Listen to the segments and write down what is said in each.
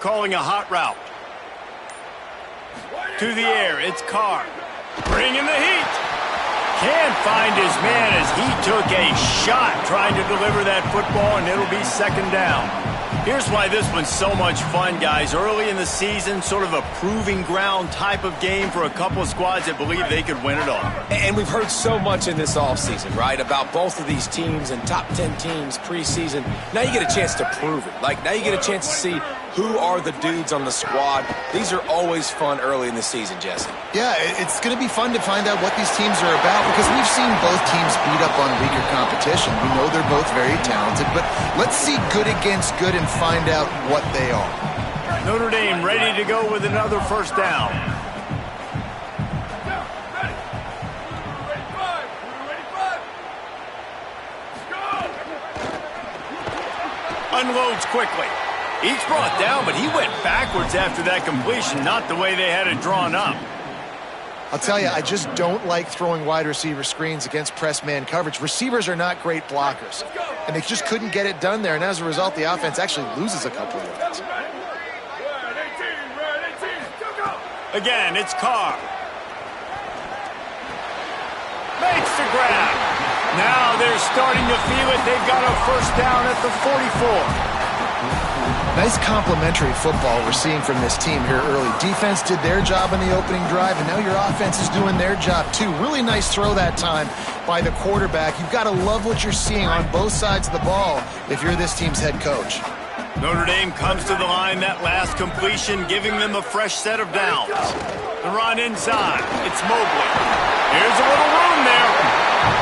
Calling a hot route. To the air, it's Carr. Bringing the heat. Can't find his man as he took a shot trying to deliver that football, and it'll be second down. Here's why this one's so much fun, guys. Early in the season, sort of a proving ground type of game for a couple of squads that believe they could win it all. And we've heard so much in this offseason, right, about both of these teams and top 10 teams preseason. Now you get a chance to prove it. Like, now you get a chance to see who are the dudes on the squad. These are always fun early in the season, Jesse. Yeah, it's going to be fun to find out what these teams are about because we've seen both teams beat up on weaker competition. We know they're both very talented, but let's see good against good and find out what they are. Notre Dame ready to go with another first down. Unloads quickly. He's brought down, but he went backwards after that completion, not the way they had it drawn up. I'll tell you, I just don't like throwing wide receiver screens against press man coverage. Receivers are not great blockers, and they just couldn't get it done there, and as a result, the offense actually loses a couple of yards. Again, it's Carr. Makes the grab. Now they're starting to feel it. They've got a first down at the 44. Nice complementary football we're seeing from this team here early. Defense did their job in the opening drive, and now your offense is doing their job too. Really nice throw that time by the quarterback. You've got to love what you're seeing on both sides of the ball if you're this team's head coach. Notre Dame comes to the line, that last completion, giving them a fresh set of downs. The run inside. It's Mobley. Here's a little room there.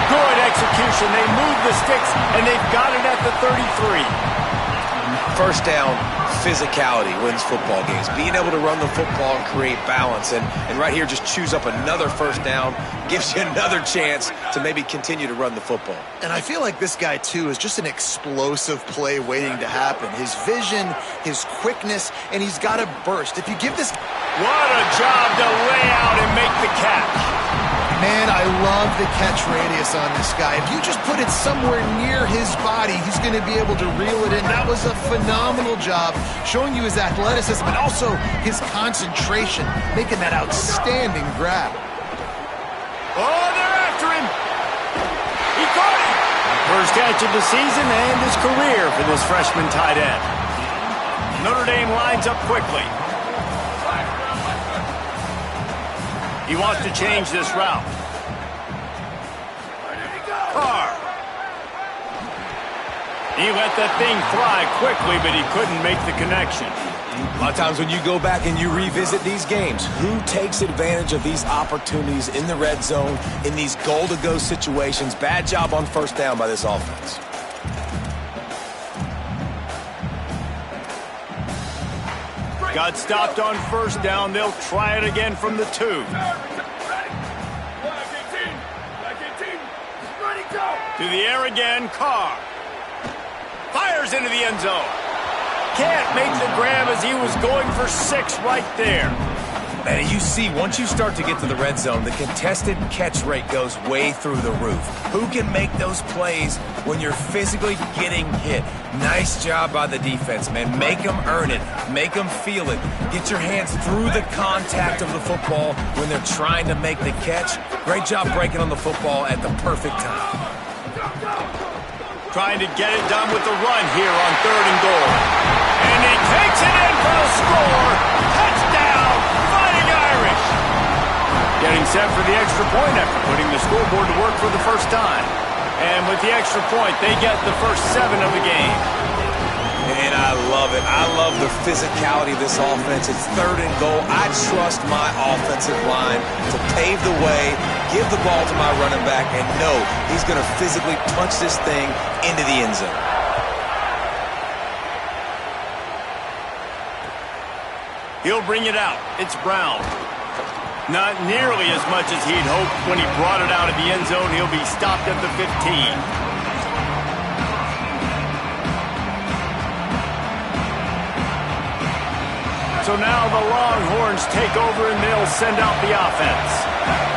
Good execution. They move the sticks, and they've got it at the 33. First down, physicality wins football games. Being able to run the football and create balance. And right here, just choose up another first down, gives you another chance to maybe continue to run the football. And I feel like this guy, too, is just an explosive play waiting to happen. His vision, his quickness, and he's got a burst. If you give this... What a job to lay out and make the catch. Man, I love the catch radius on this guy. If you just put it somewhere near his body, he's going to be able to reel it in. That was a phenomenal job, showing you his athleticism and also his concentration, making that outstanding grab. Oh, they're after him. He caught him. First catch of the season and his career for this freshman tight end. Notre Dame lines up quickly. He wants to change this route. Carr. He let that thing fly quickly, but he couldn't make the connection. A lot of times when you go back and you revisit these games, who takes advantage of these opportunities in the red zone, in these goal-to-go situations? Bad job on first down by this offense. Got stopped on first down. They'll try it again from the 2. To the air again, Carr. Fires into the end zone. Can't make the grab as he was going for 6 right there. And you see, once you start to get to the red zone, the contested catch rate goes way through the roof. Who can make those plays when you're physically getting hit? Nice job by the defense, man. Make them earn it. Make them feel it. Get your hands through the contact of the football when they're trying to make the catch. Great job breaking on the football at the perfect time. Trying to get it done with the run here on 3rd and goal. And he takes it in for the score. Touchdown, Fighting Irish. Getting set for the extra point after putting the scoreboard to work for the first time. And with the extra point, they get the first 7 of the game. And I love it. I love the physicality of this offense. It's 3rd and goal. I trust my offensive line to pave the way, give the ball to my running back, and know he's going to physically punch this thing into the end zone. He'll bring it out. It's Brown. Not nearly as much as he'd hoped when he brought it out of the end zone. He'll be stopped at the 15. So now the Longhorns take over and they'll send out the offense.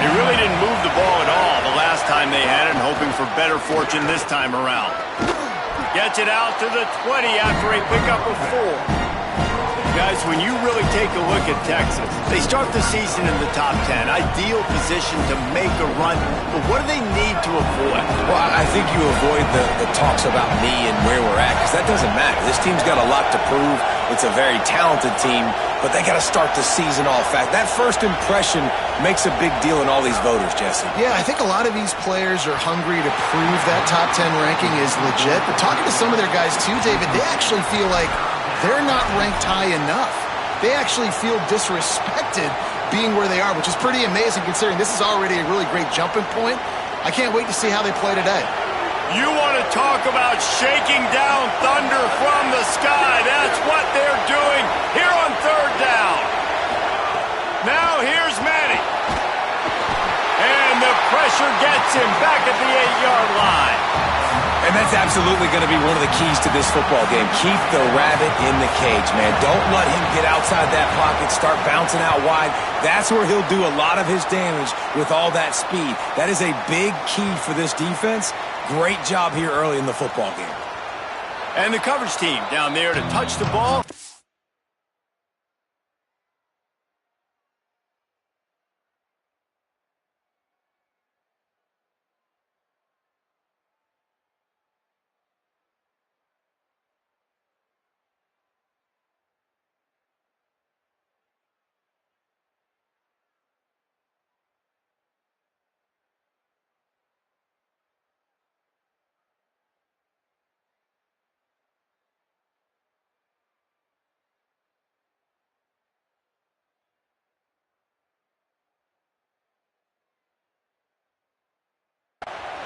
They really didn't move the ball at all the last time they had it, hoping for better fortune this time around. Gets it out to the 20 after a pickup of 4. Guys, when you really take a look at Texas, they start the season in the top 10. Ideal position to make a run. But what do they need to avoid? Well, I think you avoid the talks about me and where we're at, because that doesn't matter. This team's got a lot to prove. It's a very talented team, but they got to start the season off fast. That first impression makes a big deal in all these voters, Jesse. Yeah, I think a lot of these players are hungry to prove that top 10 ranking is legit. But talking to some of their guys too, David, they actually feel like they're not ranked high enough. They actually feel disrespected being where they are, which is pretty amazing considering this is already a really great jumping point. I can't wait to see how they play today. You want to talk about shaking down thunder from the sky. That's what they're doing here on third down. Now here's Manny. And the pressure gets him back at the 8-yard line. And that's absolutely going to be one of the keys to this football game. Keep the rabbit in the cage, man. Don't let him get outside that pocket, start bouncing out wide. That's where he'll do a lot of his damage with all that speed. That is a big key for this defense. Great job here early in the football game. And the coverage team down there to touch the ball.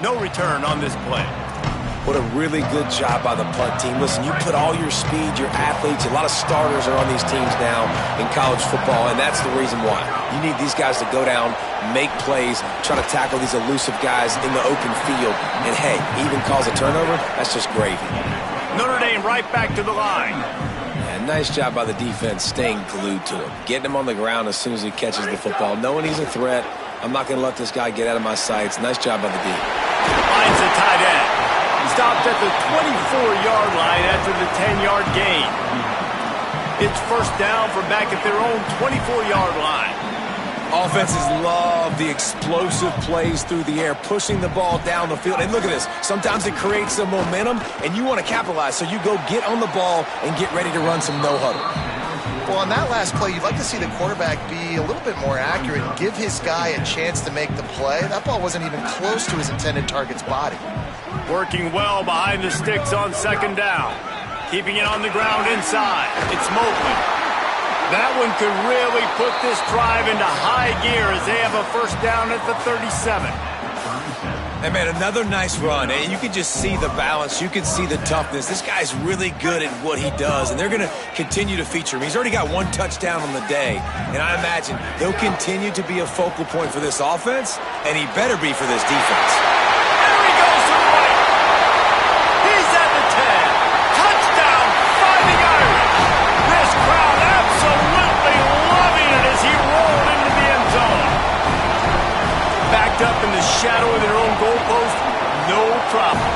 No return on this play. What a really good job by the punt team. Listen, you put all your speed, your athletes, a lot of starters are on these teams now in college football, and that's the reason why. You need these guys to go down, make plays, try to tackle these elusive guys in the open field, and hey, even cause a turnover, that's just gravy. Notre Dame right back to the line. Yeah, nice job by the defense staying glued to him, getting him on the ground as soon as he catches the football, knowing he's a threat. I'm not going to let this guy get out of my sights. Nice job by the D. Finds the tight end. Stopped at the 24-yard line after the 10-yard gain. It's first down from back at their own 24-yard line. Offenses love the explosive plays through the air, pushing the ball down the field. And look at this. Sometimes it creates some momentum, and you want to capitalize. So you go get on the ball and get ready to run some no-huddle. Well, on that last play, you'd like to see the quarterback be a little bit more accurate and give his guy a chance to make the play. That ball wasn't even close to his intended target's body. Working well behind the sticks on second down. Keeping it on the ground inside. It's Mobley. That one could really put this drive into high gear as they have a first down at the 37. Hey, man, another nice run. And you can just see the balance. You can see the toughness. This guy's really good at what he does, and they're going to continue to feature him. He's already got one touchdown on the day, and I imagine he'll continue to be a focal point for this offense, and he better be for this defense. There he goes to the right. He's at the 10. Touchdown, Fighting Irish. This crowd absolutely loving it as he rolled into the end zone. Backed up in the shadow of their own goalpost, no problem.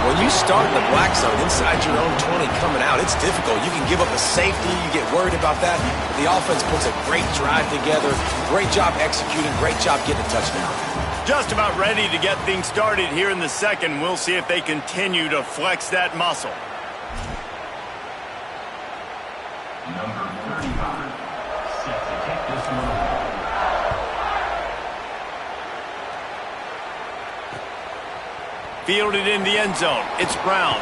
When you start in the black zone inside your own 20 coming out, it's difficult. You can give up a safety. You get worried about that. But the offense puts a great drive together. Great job executing. Great job getting a touchdown. Just about ready to get things started here in the second. We'll see if they continue to flex that muscle. Number 35, set to take this one. Fielded in the end zone. It's Brown.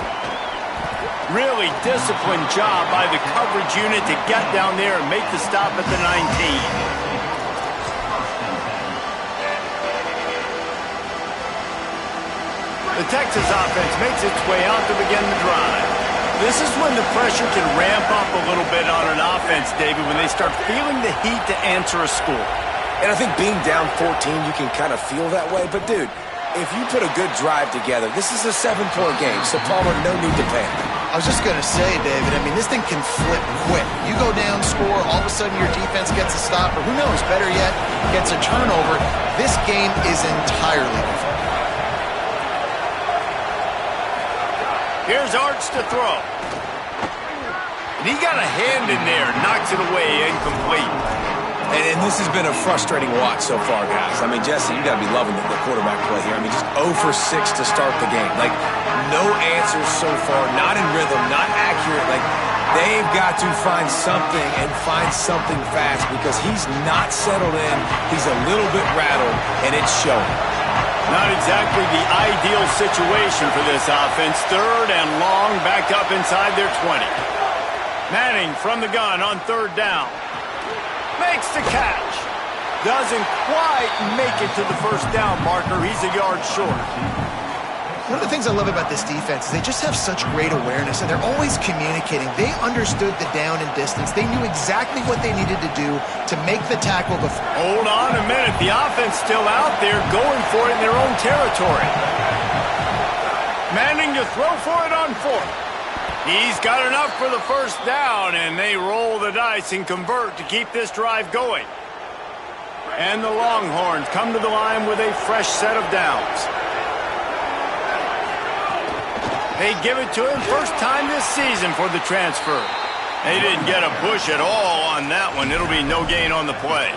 Really disciplined job by the coverage unit to get down there and make the stop at the 19. The Texas offense makes its way out to begin the drive. This is when the pressure can ramp up a little bit on an offense, David, when they start feeling the heat to answer a score. And I think being down 14, you can kind of feel that way. But, dude, if you put a good drive together, this is a 7-point game, so Palmer, no need to panic. I was just going to say, David, I mean, this thing can flip quick. You go down, score, all of a sudden your defense gets a stop, or who knows, better yet, gets a turnover. This game is entirely different. Here's Arch to throw. And he got a hand in there, knocks it away, incomplete. And this has been a frustrating watch so far, guys. I mean, Jesse, you got to be loving the quarterback play here. I mean, just 0 for 6 to start the game. Like, no answers so far, not in rhythm, not accurate. Like, they've got to find something and find something fast because he's not settled in. He's a little bit rattled, and it's showing. Not exactly the ideal situation for this offense. 3rd and long, back up inside their 20. Manning from the gun on 3rd down. Makes the catch. Doesn't quite make it to the first down marker. He's a yard short. One of the things I love about this defense is they just have such great awareness, and they're always communicating. They understood the down and distance. They knew exactly what they needed to do to make the tackle before. Hold on a minute. The offense still out there going for it in their own territory. Manning to throw for it on 4th. He's got enough for the first down, and they roll the dice and convert to keep this drive going. And the Longhorns come to the line with a fresh set of downs. They give it to him first time this season for the transfer. They didn't get a push at all on that one. It'll be no gain on the play.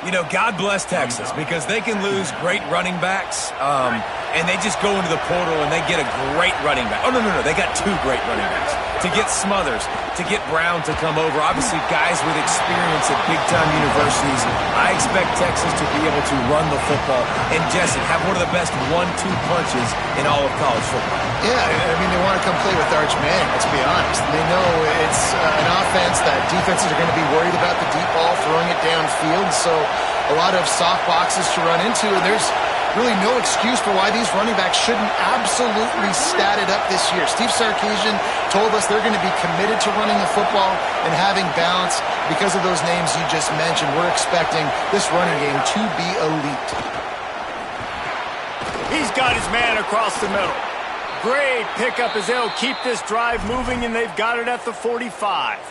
You know, God bless Texas because they can lose great running backs, and they just go into the portal and they get a great running back. Oh, no, they got 2 great running backs. To get Smothers, to get Brown to come over, obviously guys with experience at big-time universities. I expect Texas to be able to run the football and, Jesse, have one of the best 1-2 punches in all of college football. Yeah, I mean, they want to come play with Arch Manning, let's be honest. They know it's an offense that defenses are going to be worried about the deep ball, throwing it downfield, so a lot of soft boxes to run into, and there's really no excuse for why these running backs shouldn't absolutely stat it up this year. Steve Sarkisian told us they're going to be committed to running the football and having balance because of those names you just mentioned. We're expecting this running game to be elite. He's got his man across the middle. Great pickup as they'll keep this drive moving, and they've got it at the 45.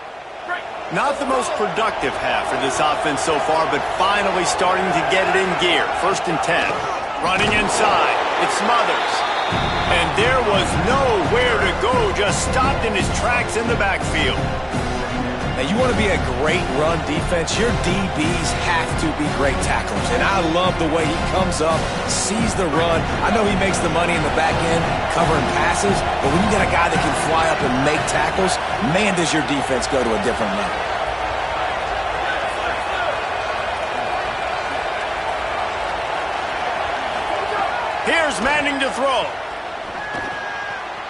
Not the most productive half for this offense so far, but finally starting to get it in gear. 1st and 10. Running inside. It's Smothers. And there was nowhere to go. Just stopped in his tracks in the backfield. Now, you want to be a great run defense, your DBs have to be great tacklers. And I love the way he comes up, sees the run. I know he makes the money in the back end covering passes, but when you got a guy that can fly up and make tackles, man, does your defense go to a different level. Here's Manning to throw.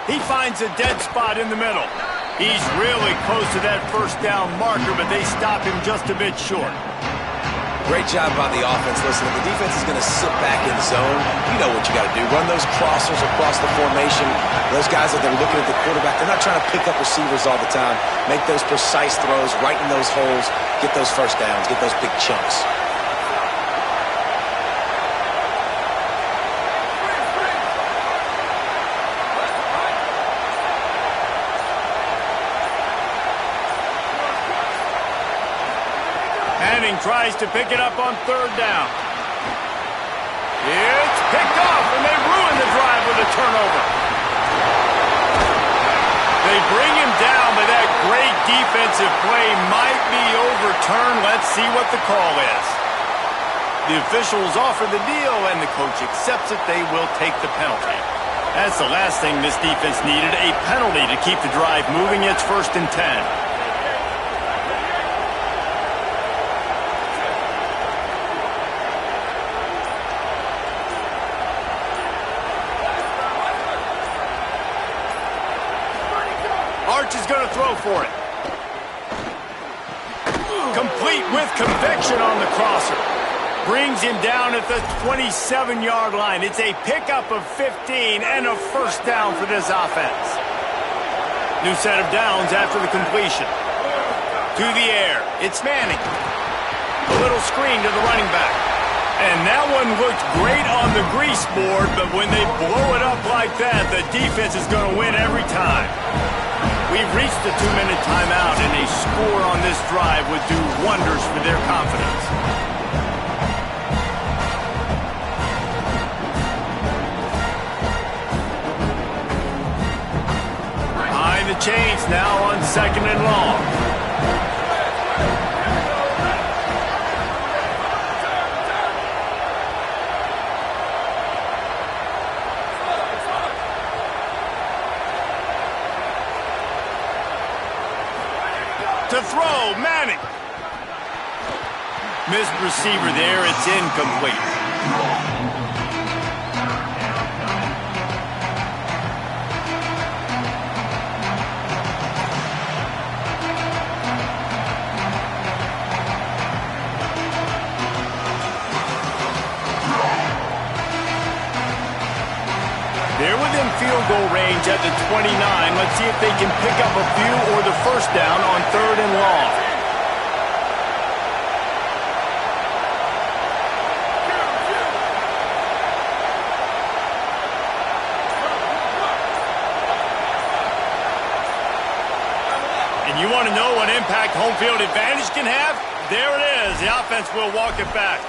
He finds a dead spot in the middle. He's really close to that first down marker, but they stop him just a bit short. Great job by the offense. Listen, if the defense is going to sit back in zone, you know what you got to do. Run those crossers across the formation. Those guys that they're looking at the quarterback, they're not trying to pick up receivers all the time. Make those precise throws, right in those holes, get those first downs, get those big chunks. Manning tries to pick it up on 3rd down. It's picked off, and they ruin the drive with a turnover. They bring him down, but that great defensive play might be overturned. Let's see what the call is. The officials offer the deal, and the coach accepts it. They will take the penalty. That's the last thing this defense needed, a penalty to keep the drive moving. It's 1st and 10. Arch is going to throw for it. Complete with conviction on the crosser. Brings him down at the 27-yard line. It's a pickup of 15 and a first down for this offense. New set of downs after the completion. To the air. It's Manning. A little screen to the running back. And that one looked great on the grease board, but when they blow it up like that, the defense is going to win every time. We've reached the 2-minute timeout, and a score on this drive would do wonders for their confidence. Behind the chains now on 2nd and long. To throw, Manning. Missed receiver there, it's incomplete. They're within field goal range at the 29. Let's see if they can pick up a few or the first down on 3rd and long. And you want to know what impact home field advantage can have? There it is. The offense will walk it back.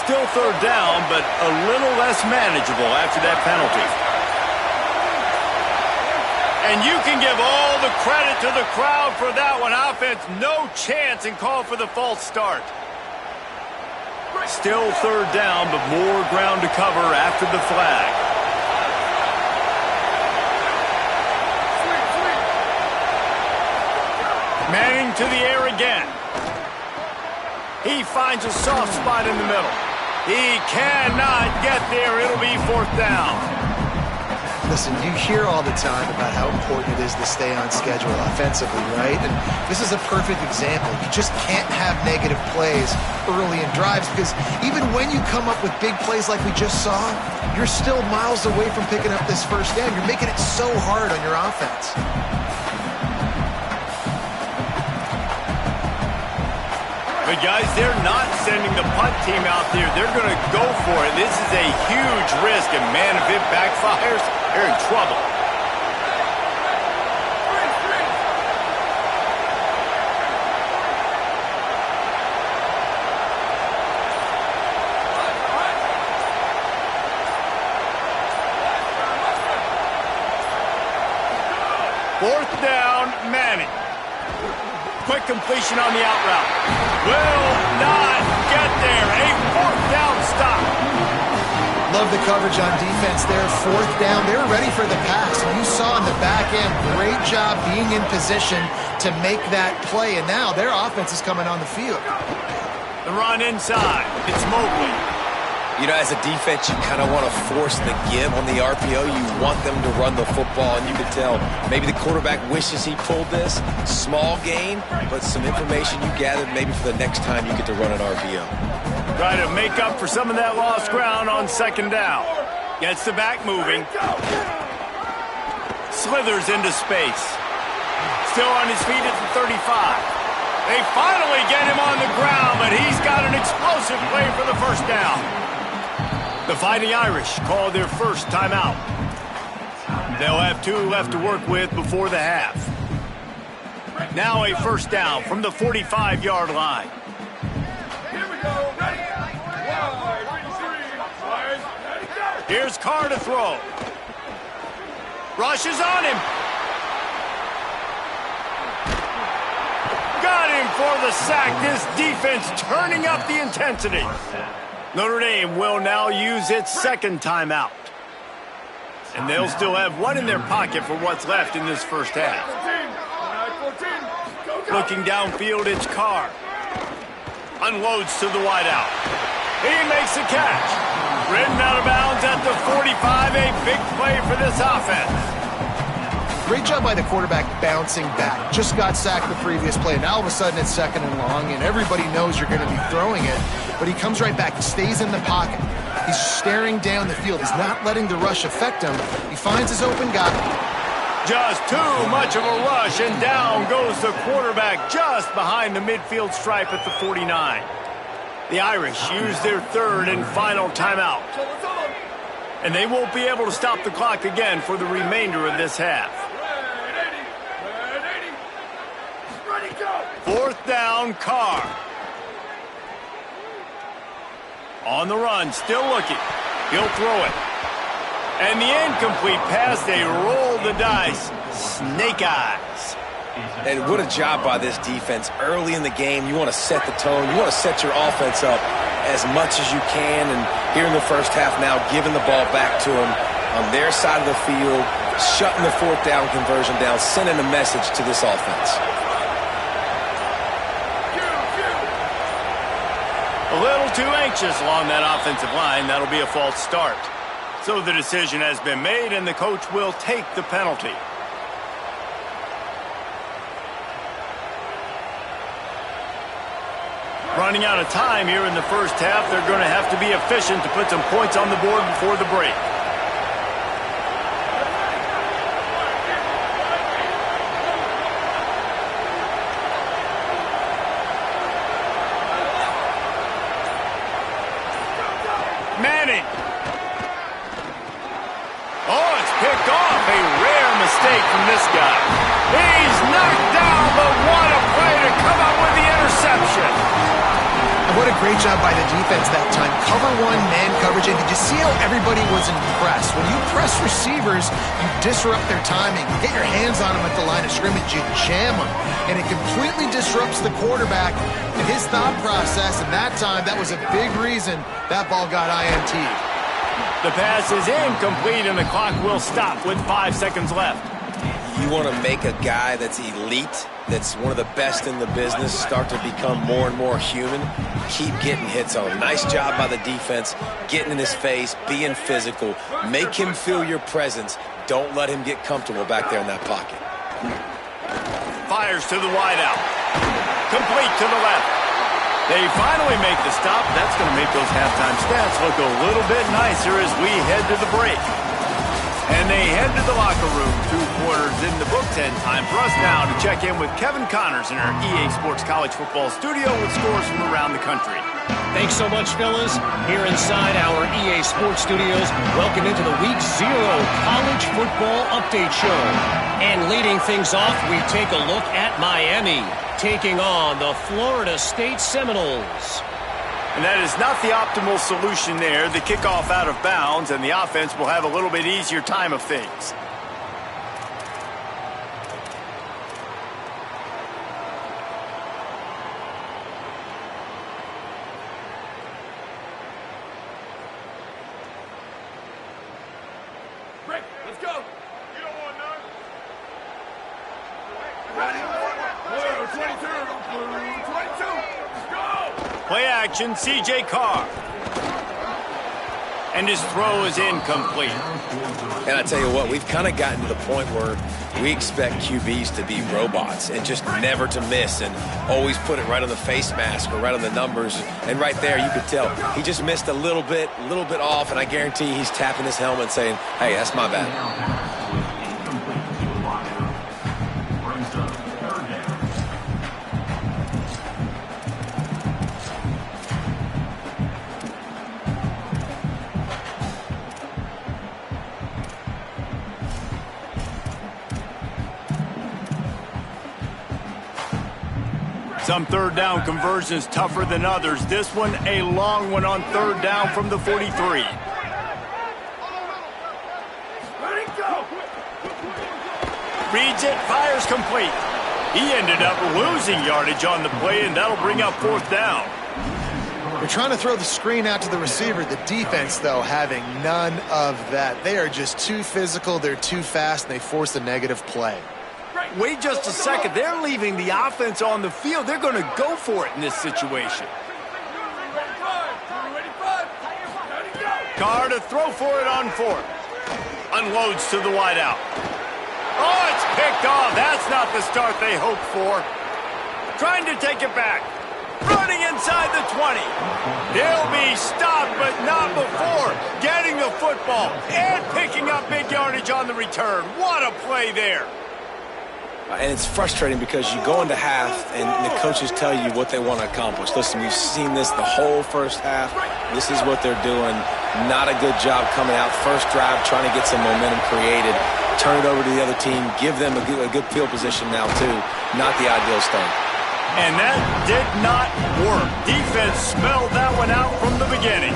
Still 3rd down, but a little less manageable after that penalty. And you can give all the credit to the crowd for that one. Offense, no chance, and call for the false start. Still 3rd down, but more ground to cover after the flag. Manning to the air again. He finds a soft spot in the middle. He cannot get there. It'll be 4th down. Listen, you hear all the time about how important it is to stay on schedule offensively, right? And this is a perfect example. You just can't have negative plays early in drives because even when you come up with big plays like we just saw, you're still miles away from picking up this first down. You're making it so hard on your offense. But guys, they're not sending the punt team out there. They're going to go for it. This is a huge risk, and man, if it backfires, they're in trouble. Fourth down, Manning. Quick completion on the out route. Will not get there. A 4th down stop. Love the coverage on defense there. 4th down. They were ready for the pass. And you saw in the back end, great job being in position to make that play. And now their offense is coming on the field. The run inside. It's Mobley. You know, as a defense, you kind of want to force the give on the RPO. You want them to run the football, and you can tell maybe the quarterback wishes he pulled this. Small gain, but some information you gathered maybe for the next time you get to run an RPO. Try to make up for some of that lost ground on 2nd down. Gets the back moving. Slithers into space. Still on his feet at the 35. They finally get him on the ground, but he's got an explosive play for the first down. The Fighting Irish call their first timeout. They'll have 2 left to work with before the half. Now a first down from the 45-yard line. Here we go. Ready? Here's Carr to throw. Rushes on him. Got him for the sack. This defense turning up the intensity. Notre Dame will now use its 2nd timeout. And they'll still have 1 in their pocket for what's left in this first half. Looking downfield, it's Carr. Unloads to the wideout. He makes the catch. Ridden out of bounds at the 45. A big play for this offense. Great job by the quarterback bouncing back. Just got sacked the previous play. Now all of a sudden it's 2nd and long, and everybody knows you're going to be throwing it. But he comes right back. He stays in the pocket. He's staring down the field. He's not letting the rush affect him. He finds his open guy. Just too much of a rush, and down goes the quarterback just behind the midfield stripe at the 49. The Irish use their 3rd and final timeout. And they won't be able to stop the clock again for the remainder of this half. down, Carr. On the run, still looking. He'll throw it. And the incomplete pass, they roll the dice. Snake eyes. And what a job by this defense. Early in the game, you want to set the tone. You want to set your offense up as much as you can. And here in the first half now, giving the ball back to them on their side of the field, shutting the fourth down conversion down, sending a message to this offense. A little too anxious along that offensive line. That'll be a false start. So the decision has been made, and the coach will take the penalty. Running out of time here in the first half. They're going to have to be efficient to put some points on the board before the break. Manning. Oh, it's picked off. A rare mistake from this guy. He's knocked down, but what a play to come up with the interception. And what a great job by the defense that time. Cover one, man coverage. And did you see how everybody was impressed? When you press receivers, you disrupt their timing. You get your hands on them at the line of scrimmage. You jam them. And it completely disrupts the quarterback and his thought process. And that time, that was a big reason that ball got INT'd. The pass is incomplete, and the clock will stop with 5 seconds left. You want to make a guy that's elite, that's one of the best in the business, start to become more and more human. Keep getting hits on him. Nice job by the defense, getting in his face, being physical. Make him feel your presence. Don't let him get comfortable back there in that pocket. Fires to the wideout. Complete to the left. They finally make the stop. That's going to make those halftime stats look a little bit nicer as we head to the break. And they head to the locker room. 2 quarters in the books, and time for us now to check in with Kevin Connors in our EA Sports College Football studio with scores from around the country. Thanks so much, fellas. Here inside our EA Sports studios, welcome into the Week 0 College Football Update Show. And leading things off, we take a look at Miami, taking on the Florida State Seminoles. And that is not the optimal solution there. The kickoff out of bounds, and the offense will have a little bit easier time of things. Break. Let's go. You don't want none. Ready? Blue 22. Blue 22. Let's go. Play action, C.J. Carr. And his throw is incomplete. And I tell you what, we've kind of gotten to the point where we expect QBs to be robots and just never to miss and always put it right on the face mask or right on the numbers. And right there, you could tell he just missed a little bit off, and I guarantee he's tapping his helmet saying, hey, that's my bad. Some third down conversions tougher than others. This one, a long one on third down from the 43. Ready? Go. Reads it, fires complete. He ended up losing yardage on the play, and that'll bring up fourth down. They're trying to throw the screen out to the receiver. The defense, though, having none of that. They are just too physical, they're too fast, and they force a negative play. Wait just a second. They're leaving the offense on the field. They're going to go for it in this situation. Carr to throw for it on fourth. Unloads to the wideout. Oh, it's picked off. That's not the start they hoped for. Trying to take it back. Running inside the 20. He'll be stopped, but not before getting the football and picking up big yardage on the return. What a play there. And it's frustrating because you go into half and the coaches tell you what they want to accomplish. Listen, we've seen this the whole first half. This is what they're doing. Not a good job coming out. First drive, trying to get some momentum created. Turn it over to the other team. Give them a good field position now, too. Not the ideal start. And that did not work. Defense smelled that one out from the beginning.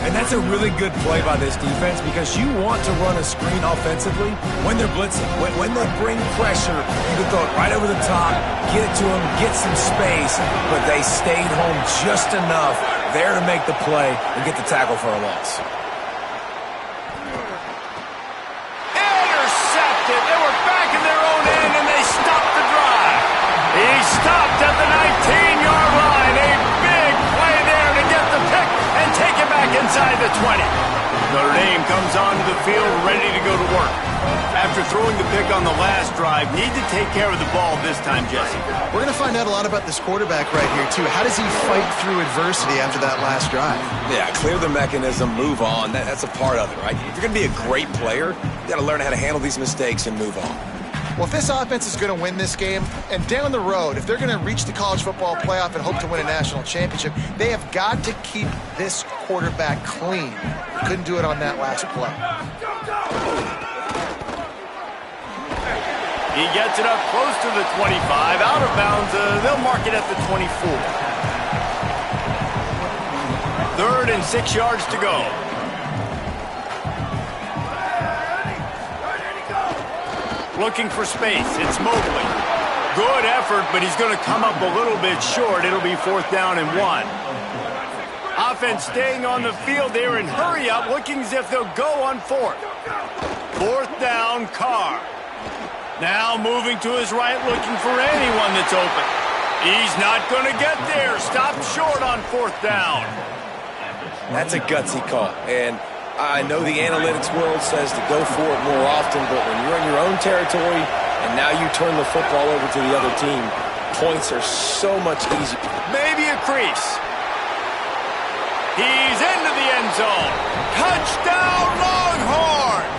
And that's a really good play by this defense because you want to run a screen offensively when they're blitzing. When they bring pressure, you can throw it right over the top, get it to them, get some space, but they stayed home just enough there to make the play and get the tackle for a loss. Intercepted. They were back in their own end, and they stopped the drive. He stopped at the 19-yard line. A big play there to get the pick and take it back inside the 20. Notre Dame comes onto the field ready to go to work. After throwing the pick on the last drive, need to take care of the ball this time, Jesse. We're going to find out a lot about this quarterback right here, too. How does he fight through adversity after that last drive? Yeah, clear the mechanism, move on. That's a part of it, right? If you're going to be a great player, you got to learn how to handle these mistakes and move on. Well, if this offense is going to win this game, and down the road, if they're going to reach the college football playoff and hope to win a national championship, they have got to keep this quarterback clean. Couldn't do it on that last play. He gets it up close to the 25, out of bounds. They'll mark it at the 24. 3rd and 6 yards to go. Looking for space. It's Mobley. Good effort, but he's going to come up a little bit short. It'll be 4th down and 1. Offense staying on the field there and hurry up, looking as if they'll go on 4th. 4th down, Carr. Now moving to his right, looking for anyone that's open. He's not going to get there. Stopped short on 4th down. That's a gutsy call. And I know the analytics world says to go for it more often, but when you're in your own territory and now you turn the football over to the other team, points are so much easier. Maybe a crease. He's into the end zone. Touchdown, Longhorns!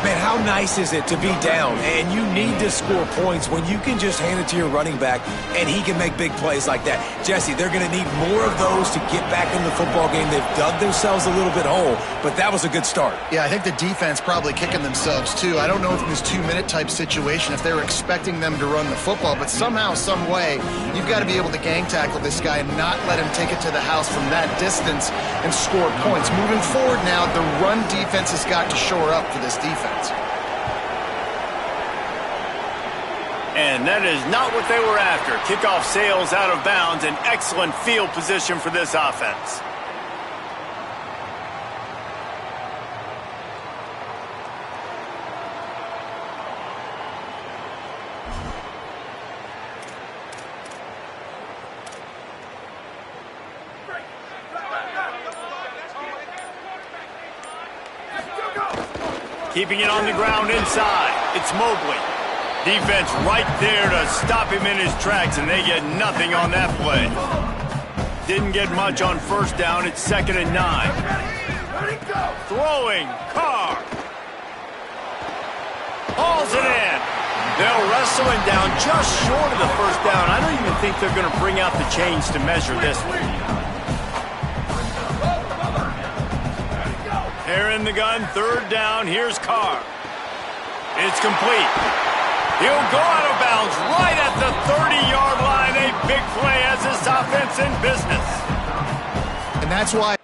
Man, how nice is it to be down and you need to score points when you can just hand it to your running back and he can make big plays like that. Jesse, they're going to need more of those to get back in the football game. They've dug themselves a little bit whole, but that was a good start. Yeah, I think the defense probably kicking themselves, too. I don't know if in this 2-minute type situation, if they were expecting them to run the football, but somehow, some way, you've got to be able to gang tackle this guy and not let him take it to the house from that distance and score points. Moving forward now, the run defense has got to shore up for this defense. And that is not what they were after. Kickoff sails out of bounds, an excellent field position for this offense. Keeping it on the ground inside. It's Mobley. Defense right there to stop him in his tracks, and they get nothing on that play. Didn't get much on 1st down. It's 2nd and 9. Throwing. Carr. Hauls it in. They'll wrestle him down just short of the 1st down. I don't even think they're going to bring out the chains to measure this one. They're in the gun, 3rd down. Here's Carr. It's complete. He'll go out of bounds right at the 30-yard line. A big play as this offense in business. And that's why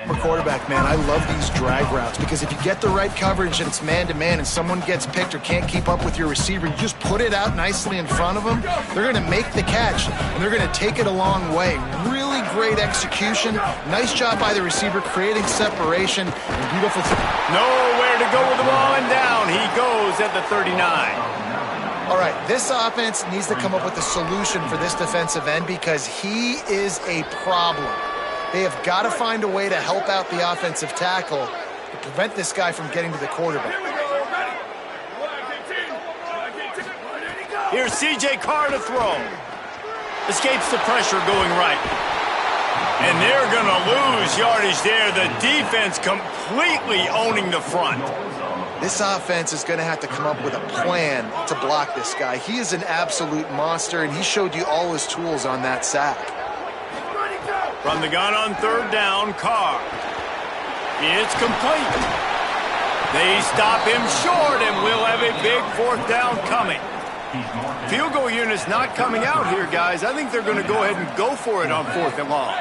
for quarterback, man, I love these drag routes because if you get the right coverage and it's man-to-man and someone gets picked or can't keep up with your receiver, you just put it out nicely in front of them. They're going to make the catch, and they're going to take it a long way. Really great execution. Nice job by the receiver creating separation. And beautiful. Nowhere to go with the ball, and down he goes at the 39. All right, this offense needs to come up with a solution for this defensive end because he is a problem. They have got to find a way to help out the offensive tackle to prevent this guy from getting to the quarterback. Here's C.J. Carr to throw. Escapes the pressure going right. And they're going to lose yardage there. The defense completely owning the front. This offense is going to have to come up with a plan to block this guy. He is an absolute monster, and he showed you all his tools on that sack. From the gun on 3rd down, Carr. It's complete. They stop him short, and we'll have a big fourth down coming. Field goal unit's not coming out here, guys. I think they're going to go ahead and go for it on 4th and long.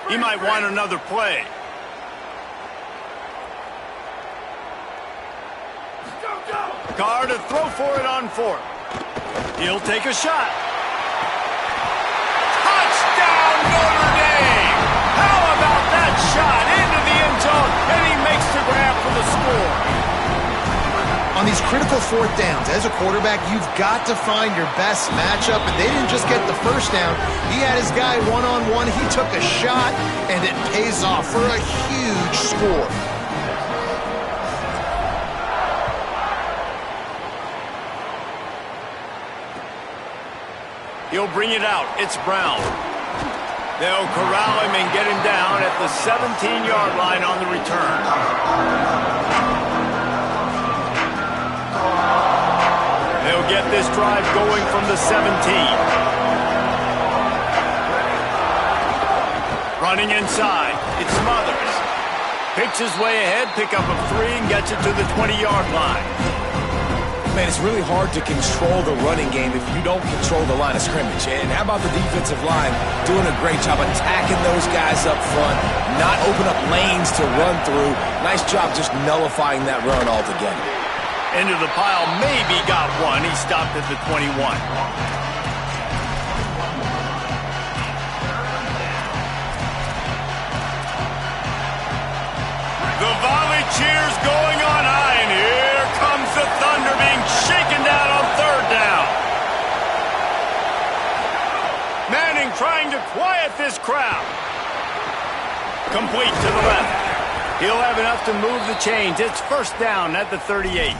He might want another play. Carr to throw for it on 4th. He'll take a shot. Touchdown, Notre Dame! How about that shot into the end zone, and he makes the grab for the score. On these critical 4th downs, as a quarterback, you've got to find your best matchup, and they didn't just get the first down. He had his guy one-on-one. He took a shot, and it pays off for a huge score. He'll bring it out. It's Brown. They'll corral him and get him down at the 17-yard line on the return. They'll get this drive going from the 17. Running inside. It's Smothers. Picks his way ahead, pick up a 3, and gets it to the 20-yard line. Man, it's really hard to control the running game if you don't control the line of scrimmage. And how about the defensive line doing a great job attacking those guys up front, not open up lanes to run through. Nice job just nullifying that run altogether. Into the pile, maybe got one. He stopped at the 21. The volley cheers going on high, and here comes the Thunder being shaken down on 3rd down. Manning trying to quiet this crowd. Complete to the left. He'll have enough to move the chains. It's 1st down at the 38.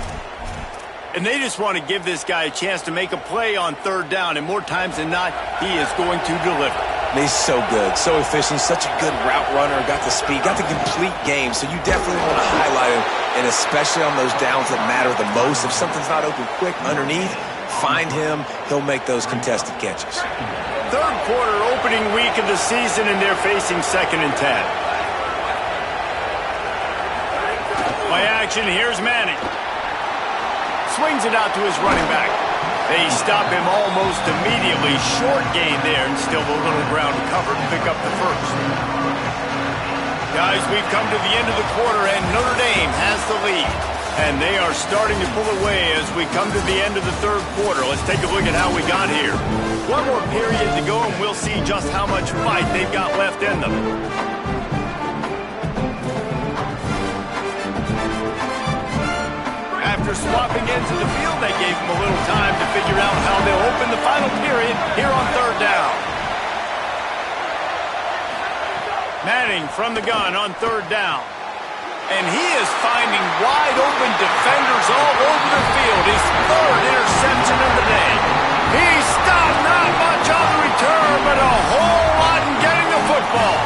And they just want to give this guy a chance to make a play on 3rd down, and more times than not, he is going to deliver. He's so good, so efficient, such a good route runner, got the speed, got the complete game, so you definitely want to highlight him, and especially on those downs that matter the most. If something's not open quick underneath, find him, he'll make those contested catches. 3rd quarter opening week of the season, and they're facing 2nd and 10. By action, here's Manning. Swings it out to his running back. They stop him almost immediately. Short gain there, and still a little ground to cover to pick up the 1st. Guys, we've come to the end of the quarter, and Notre Dame has the lead. And they are starting to pull away as we come to the end of the 3rd quarter. Let's take a look at how we got here. One more period to go, and we'll see just how much fight they've got left in them. After swapping into the field, they gave him a little time to figure out how they'll open the final period here on 3rd down. Manning from the gun on 3rd down. And he is finding wide open defenders all over the field. His 3rd interception of the day. He stopped not much on the return, but a whole lot in getting the football.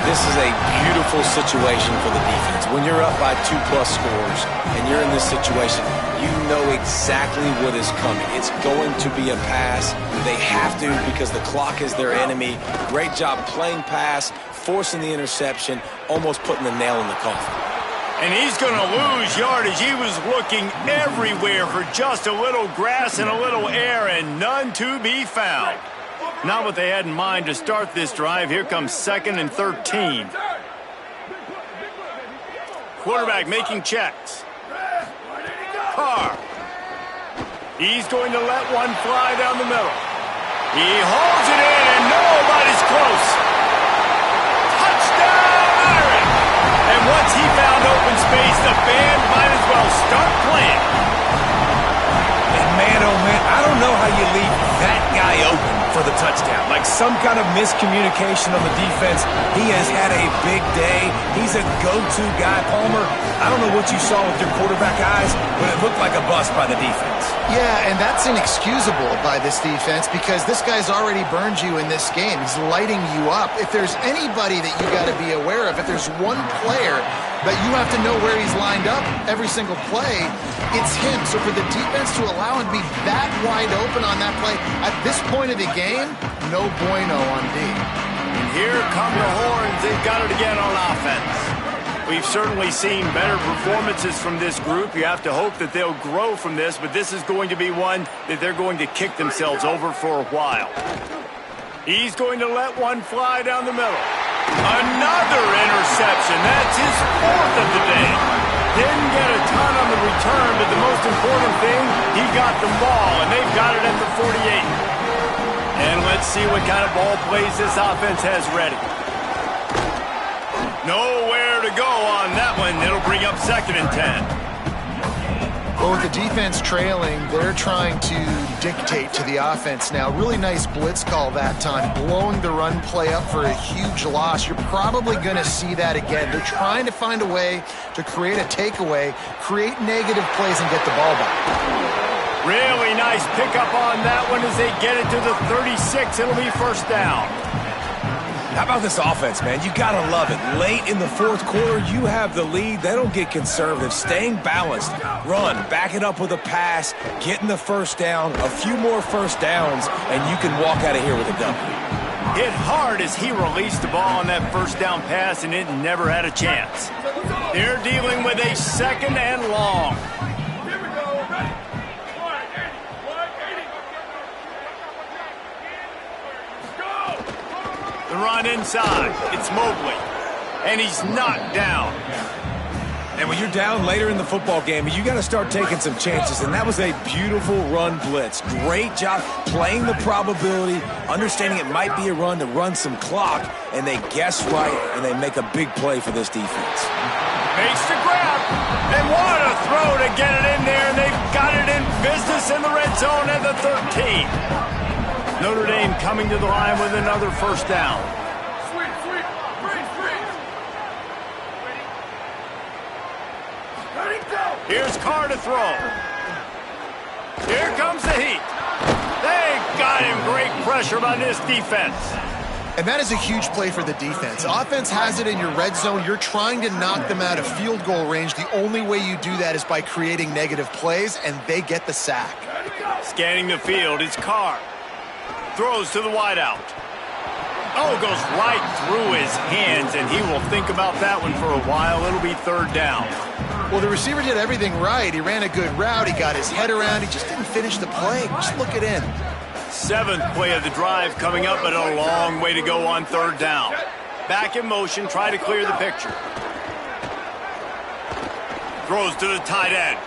This is a beautiful situation for the defense. When you're up by 2+ scores and you're in this situation, you know exactly what is coming. It's going to be a pass. They have to because the clock is their enemy. Great job playing pass, forcing the interception, almost putting the nail in the coffin. And he's going to lose yardage. He was looking everywhere for just a little grass and a little air, and none to be found. Not what they had in mind to start this drive. Here comes 2nd and 13. Quarterback making checks. Carr. He's going to let one fly down the middle. He holds it in, and nobody's close. Touchdown, Irish! And once he found open space, the band might as well start playing. And man, oh man, I don't know how you leave that guy open for the touchdown. Like some kind of miscommunication on the defense. He has had a big day. He's a go-to guy. Palmer, I don't know what you saw with your quarterback eyes, but it looked like a bust by the defense. Yeah, and that's inexcusable by this defense because this guy's already burned you in this game. He's lighting you up. If there's anybody that you got to be aware of, if there's one player that you have to know where he's lined up every single play, it's him. So for the defense to allow him to be that wide open on that play at this point of the game, no bueno on D. And here come the horns. They've got it again on offense. We've certainly seen better performances from this group. You have to hope that they'll grow from this, but this is going to be one that they're going to kick themselves over for a while. He's going to let one fly down the middle. Another interception. That's his fourth of the day. Didn't get a ton on the return, but the most important thing, he got the ball, and they've got it at the 48. And let's see what kind of ball plays this offense has ready. Nowhere to go on that one. It'll bring up 2nd and 10. Well, with the defense trailing, they're trying to dictate to the offense now. Really nice blitz call that time, blowing the run play up for a huge loss. You're probably going to see that again. They're trying to find a way to create a takeaway, create negative plays, and get the ball back. Really nice pickup on that one as they get it to the 36. It'll be 1st down. How about this offense, man? You gotta love it. Late in the 4th quarter, you have the lead. They don't get conservative. Staying balanced. Run, back it up with a pass, getting the 1st down, a few more 1st downs, and you can walk out of here with a W. Hit hard as he released the ball on that 1st down pass, and it never had a chance. They're dealing with a 2nd and long. Here we go. Ready? 180. Go! The run inside. It's Mobley. And he's knocked down. And when you're down later in the football game, you got to start taking some chances, and that was a beautiful run blitz. Great job playing the probability, understanding it might be a run to run some clock, and they guess right, and they make a big play for this defense. Makes the grab. And what a throw to get it in there, and they've got it in business in the red zone at the 13. Notre Dame coming to the line with another 1st down. Sweep. Freeze. Ready, go! Here's Carr to throw. Here comes the heat. They got him. Great pressure by this defense. And that is a huge play for the defense. Offense has it in your red zone. You're trying to knock them out of field goal range. The only way you do that is by creating negative plays, and they get the sack. Scanning the field, it's Carr. Throws to the wideout. Oh, goes right through his hands, and he will think about that one for a while. It'll be 3rd down. Well, the receiver did everything right. He ran a good route. He got his head around. He just didn't finish the play. Just look it in. 7th play of the drive coming up, but a long way to go on 3rd down. Back in motion, try to clear the picture. Throws to the tight end.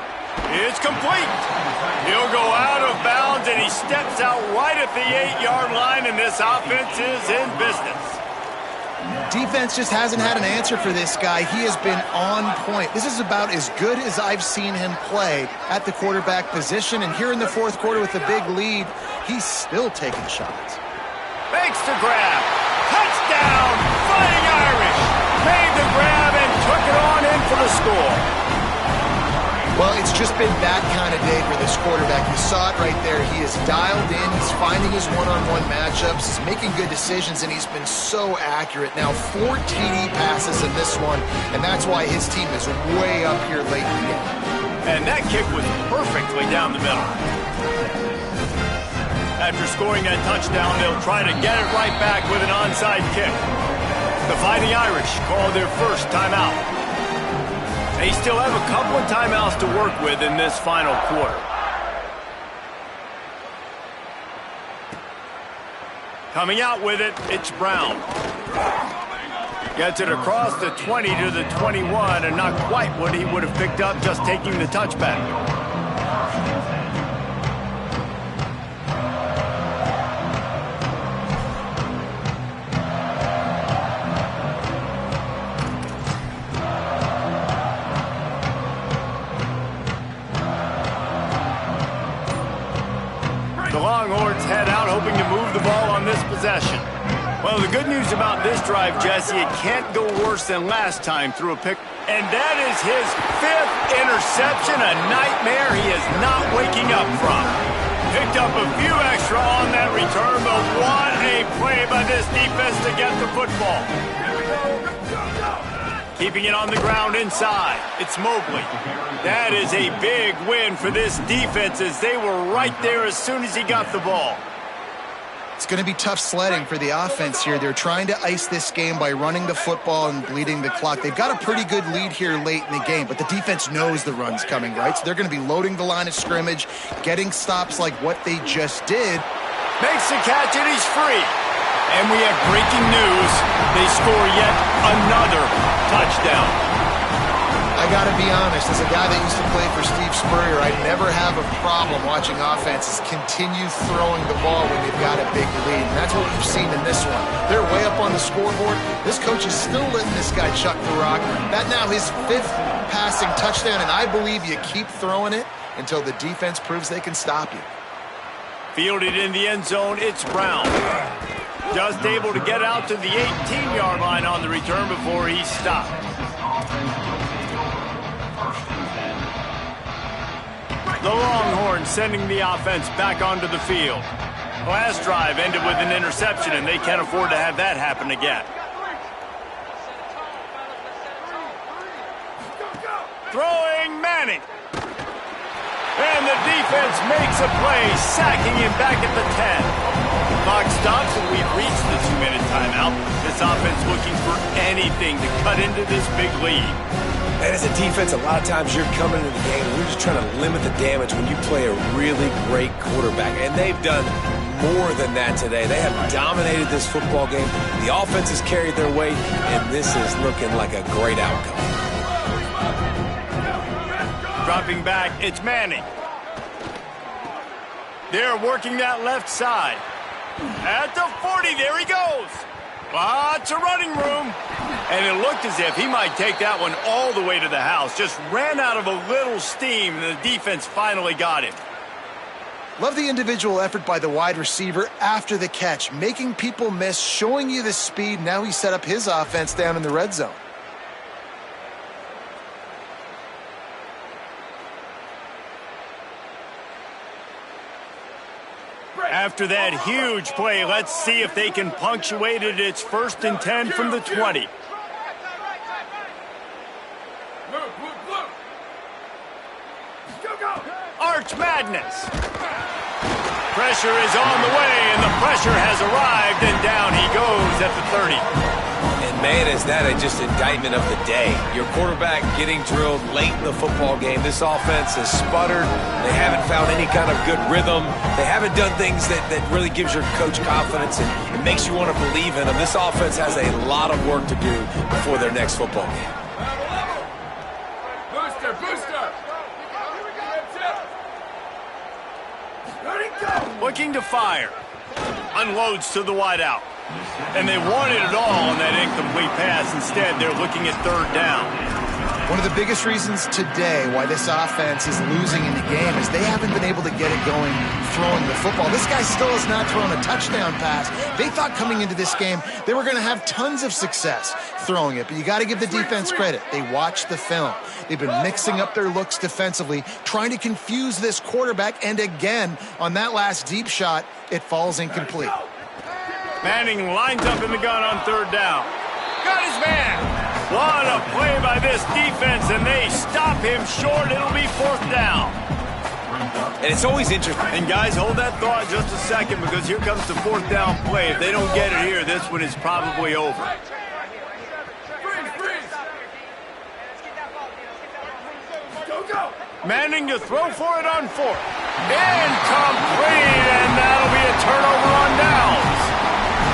It's complete. He'll go out of bounds, and he steps out right at the 8-yard line, and this offense is in business. Defense just hasn't had an answer for this guy. He has been on point. This is about as good as I've seen him play at the quarterback position, and here in the 4th quarter with a big lead, he's still taking shots. Makes the grab. Touchdown! Fighting Irish. Made the grab and took it on in for the score. Well, it's just been that kind of day for this quarterback. You saw it right there. He is dialed in. He's finding his one-on-one matchups. He's making good decisions, and he's been so accurate. Now, 4 TD passes in this one, and that's why his team is way up here late in the game. And that kick was perfectly down the middle. After scoring that touchdown, they'll try to get it right back with an onside kick. The Fighting Irish call their 1st timeout. They still have a couple of timeouts to work with in this final quarter. Coming out with it, it's Brown. Gets it across the 20 to the 21, and not quite what he would have picked up just taking the touchback. The Longhorns head out, hoping to move the ball on this possession. Well, the good news about this drive, Jesse, it can't go worse than last time through a pick. And that is his 5th interception, a nightmare he is not waking up from. Picked up a few extra on that return, but what a play by this defense to get the football. Keeping it on the ground inside. It's Mobley. That is a big win for this defense as they were right there as soon as he got the ball. It's going to be tough sledding for the offense here. They're trying to ice this game by running the football and bleeding the clock. They've got a pretty good lead here late in the game, but the defense knows the run's coming, right? So they're going to be loading the line of scrimmage, getting stops like what they just did. Makes the catch, and he's free. And we have breaking news. They score yet another touchdown. I got to be honest, as a guy that used to play for Steve Spurrier, I never have a problem watching offenses continue throwing the ball when they've got a big lead. And that's what we've seen in this one. They're way up on the scoreboard. This coach is still letting this guy chuck the rock. That now his 5th passing touchdown, and I believe you keep throwing it until the defense proves they can stop you. Fielded in the end zone, it's Brown. Just able to get out to the 18-yard line on the return before he's stopped. The Longhorns sending the offense back onto the field. Last drive ended with an interception, and they can't afford to have that happen again. Throwing Manning. And the defense makes a play, sacking him back at the 10. Clock stops, and we've reached the 2-minute timeout. This offense looking for anything to cut into this big lead. And as a defense, a lot of times you're coming into the game and you're just trying to limit the damage when you play a really great quarterback. And they've done more than that today. They have dominated this football game. The offense has carried their weight, and this is looking like a great outcome. Dropping back, it's Manning. They're working that left side. At the 40, there he goes. Lots of running room. And it looked as if he might take that one all the way to the house. Just ran out of a little steam, and the defense finally got him. Love the individual effort by the wide receiver after the catch, making people miss, showing you the speed. Now he set up his offense down in the red zone. After that huge play, let's see if they can punctuate it. It's 1st and 10 from the 20. Arch Madness. Pressure is on the way, and the pressure has arrived, and down he goes at the 30. And man, is that just indictment of the day. Your quarterback getting drilled late in the football game. This offense has sputtered. They haven't found any kind of good rhythm. They haven't done things that really gives your coach confidence and it makes you want to believe in them. This offense has a lot of work to do before their next football game. Booster, booster. Looking to fire. Unloads to the wideout. And they wanted it all on that incomplete pass. Instead, they're looking at 3rd down. One of the biggest reasons today why this offense is losing in the game is they haven't been able to get it going throwing the football. This guy still has not thrown a touchdown pass. They thought coming into this game they were going to have tons of success throwing it, but you got to give the defense credit. They watched the film. They've been mixing up their looks defensively, trying to confuse this quarterback, and again, on that last deep shot, it falls incomplete. Manning lines up in the gun on 3rd down. Got his man. What a play by this defense, and they stop him short. It'll be 4th down. And it's always interesting. And guys, hold that thought just a second, because here comes the 4th down play. If they don't get it here, this one is probably over. Manning to throw for it on 4th. Incomplete, and that'll be a turnover on downs.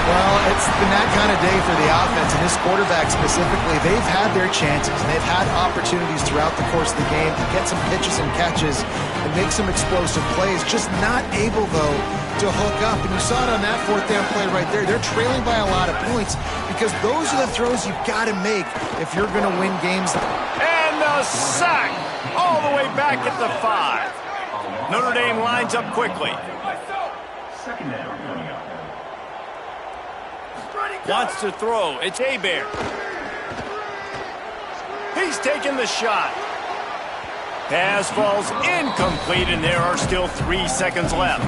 Well, it's been that kind of day for the offense, and this quarterback specifically. They've had their chances, and they've had opportunities throughout the course of the game to get some pitches and catches and make some explosive plays, just not able, though, to hook up. And you saw it on that 4th down play right there. They're trailing by a lot of points because those are the throws you've got to make if you're going to win games. And the sack all the way back at the 5. Notre Dame lines up quickly. Second down coming up. Wants to throw. It's Hebert. He's taking the shot. Pass falls incomplete, and there are still 3 seconds left.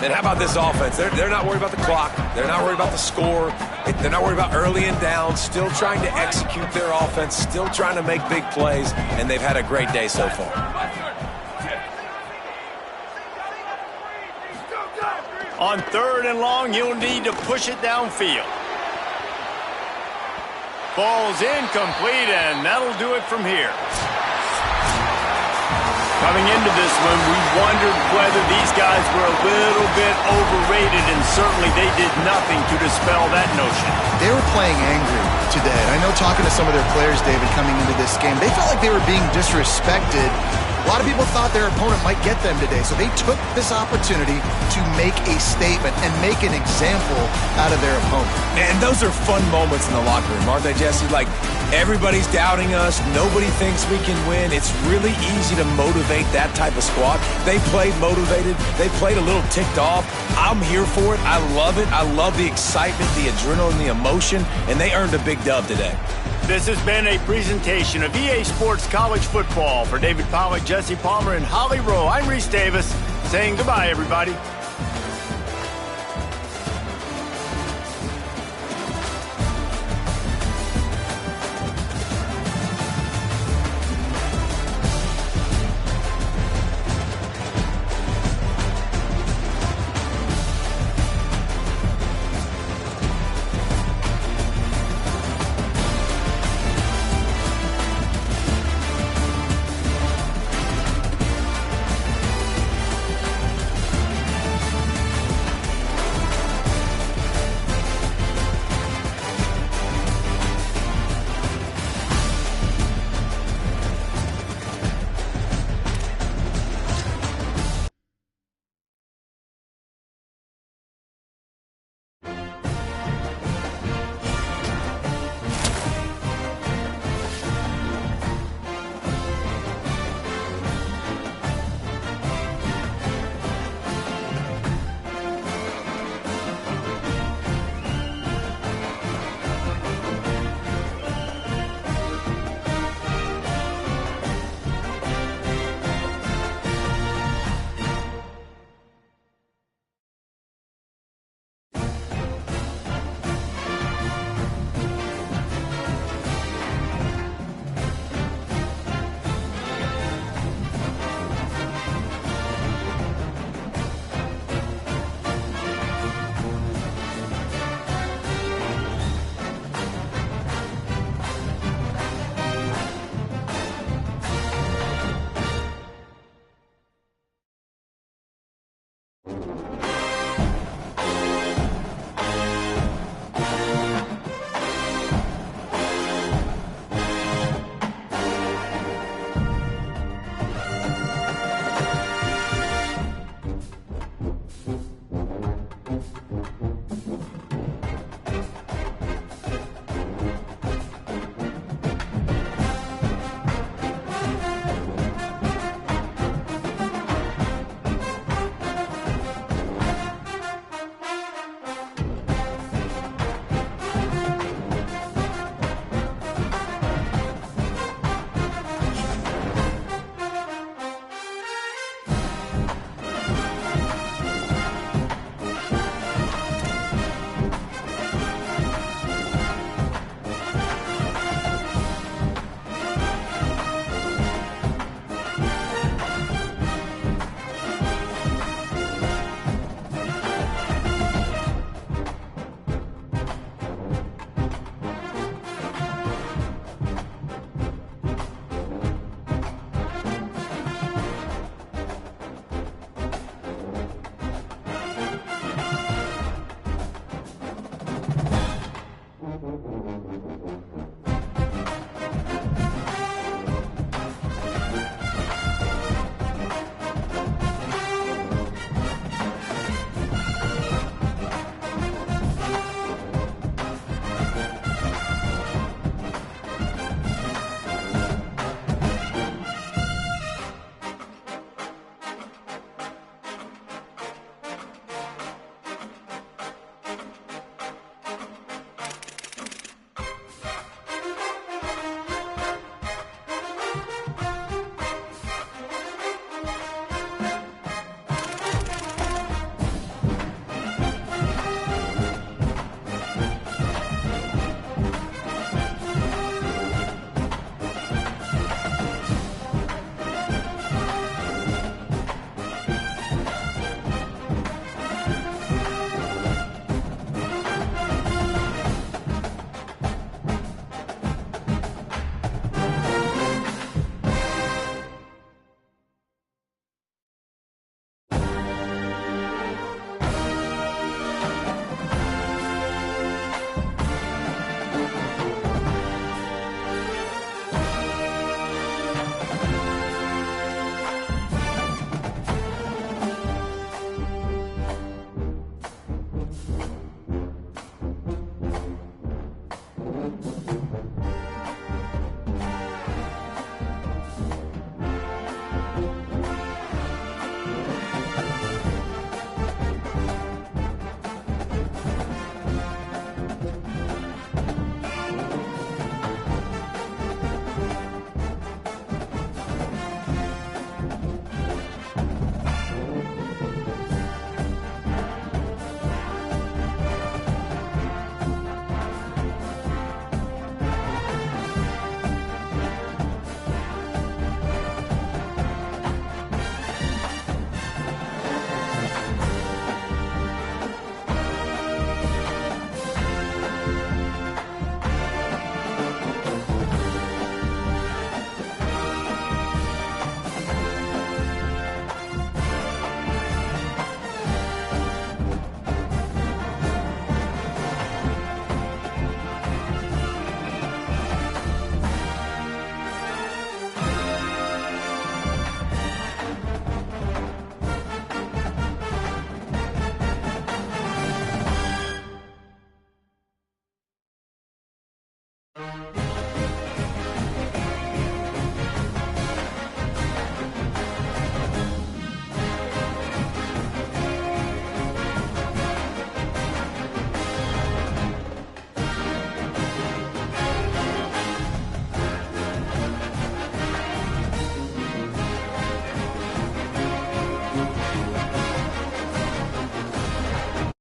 And how about this offense? They're not worried about the clock. They're not worried about the score. They're not worried about early and down. Still trying to execute their offense. Still trying to make big plays. And they've had a great day so far. On 3rd and long, you'll need to push it downfield. Ball's incomplete, and that'll do it from here. Coming into this one, we wondered whether these guys were a little bit overrated, and certainly they did nothing to dispel that notion. They were playing angry today. I know talking to some of their players, David, coming into this game, they felt like they were being disrespected. A lot of people thought their opponent might get them today, so they took this opportunity to make a statement and make an example out of their opponent. And those are fun moments in the locker room, aren't they, Jesse? Like, everybody's doubting us. Nobody thinks we can win. It's really easy to motivate that type of squad. They played motivated. They played a little ticked off. I'm here for it. I love it. I love the excitement, the adrenaline, the emotion, and they earned a big dub today. This has been a presentation of EA Sports College Football. For David Pollack, Jesse Palmer, and Holly Rowe, I'm Reese Davis saying goodbye, everybody.